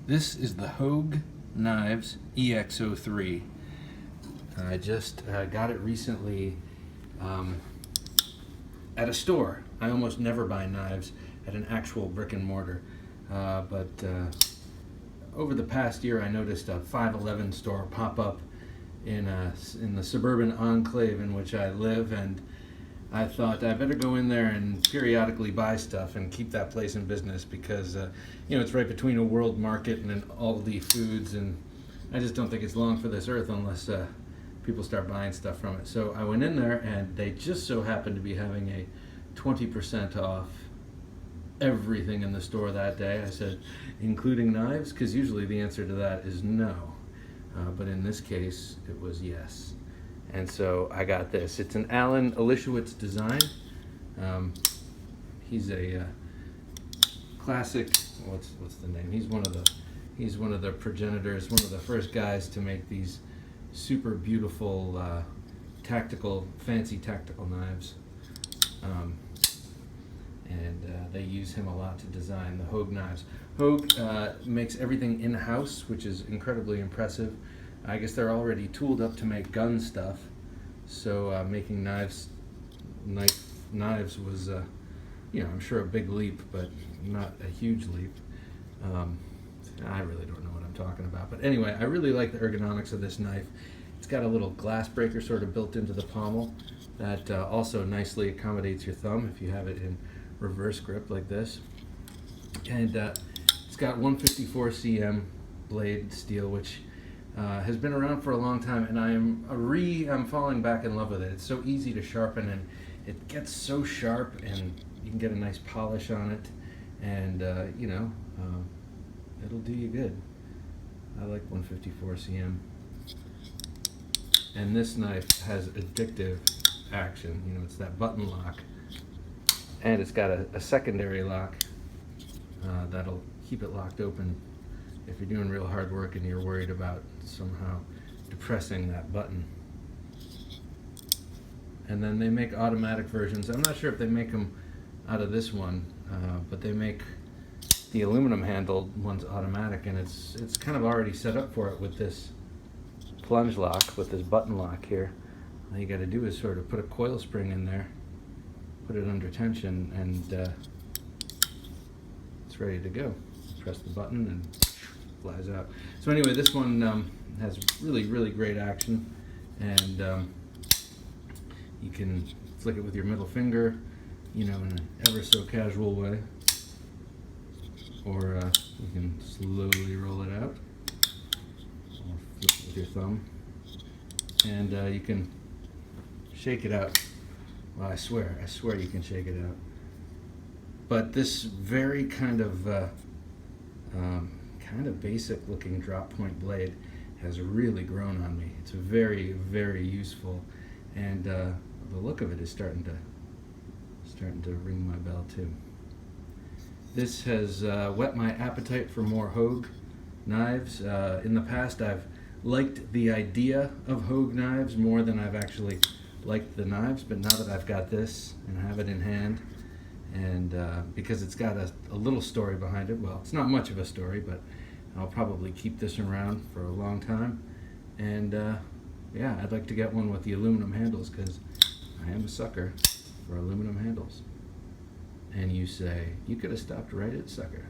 This is the Hogue Knives EX-03. I just got it recently at a store. I almost never buy knives at an actual brick and mortar, but over the past year I noticed a 511 store pop up in the suburban enclave in which I live, and I thought I better go in there and periodically buy stuff and keep that place in business because it's right between a world market and an Aldi Foods, and I just don't think it's long for this earth unless people start buying stuff from it. So I went in there and they just so happened to be having a 20% off everything in the store that day. I said, including knives? Because usually the answer to that is no. But in this case, it was yes. And so I got this. It's an Allen Elishewitz design. He's a classic. What's the name? He's one of the progenitors, one of the first guys to make these super beautiful fancy tactical knives. And they use him a lot to design the Hogue knives. Hogue makes everything in-house, which is incredibly impressive. I guess they're already tooled up to make gun stuff, so making knives was, I'm sure a big leap, but not a huge leap. I really don't know what I'm talking about, but anyway, I really like the ergonomics of this knife. It's got a little glass breaker sort of built into the pommel that also nicely accommodates your thumb if you have it in reverse grip like this, and it's got 154 cm blade steel, which has been around for a long time, and I'm falling back in love with it. It's so easy to sharpen, and it gets so sharp, and you can get a nice polish on it, and it'll do you good. I like 154 cm. And this knife has addictive action. It's that button lock, and it's got a secondary lock that'll keep it locked open if you're doing real hard work and you're worried about somehow depressing that button. And then they make automatic versions. I'm not sure if they make them out of this one, but they make the aluminum handled ones automatic, and it's kind of already set up for it with this plunge lock, with this button lock here. All you got to do is sort of put a coil spring in there, put it under tension, and it's ready to go. Press the button and flies out. So anyway, this one has really, really great action, and you can flick it with your middle finger, in an ever so casual way, or you can slowly roll it out, or flip it with your thumb, and you can shake it out. Well, I swear you can shake it out. But this very kind of basic looking drop point blade has really grown on me. It's very, very useful, and the look of it is starting to ring my bell too. This has whet my appetite for more Hogue knives. In the past, I've liked the idea of Hogue knives more than I've actually liked the knives, but now that I've got this and have it in hand, and because it's got a little story behind it, well, it's not much of a story, but I'll probably keep this around for a long time, and I'd like to get one with the aluminum handles, because I am a sucker for aluminum handles. And you say, you could have stopped right at sucker.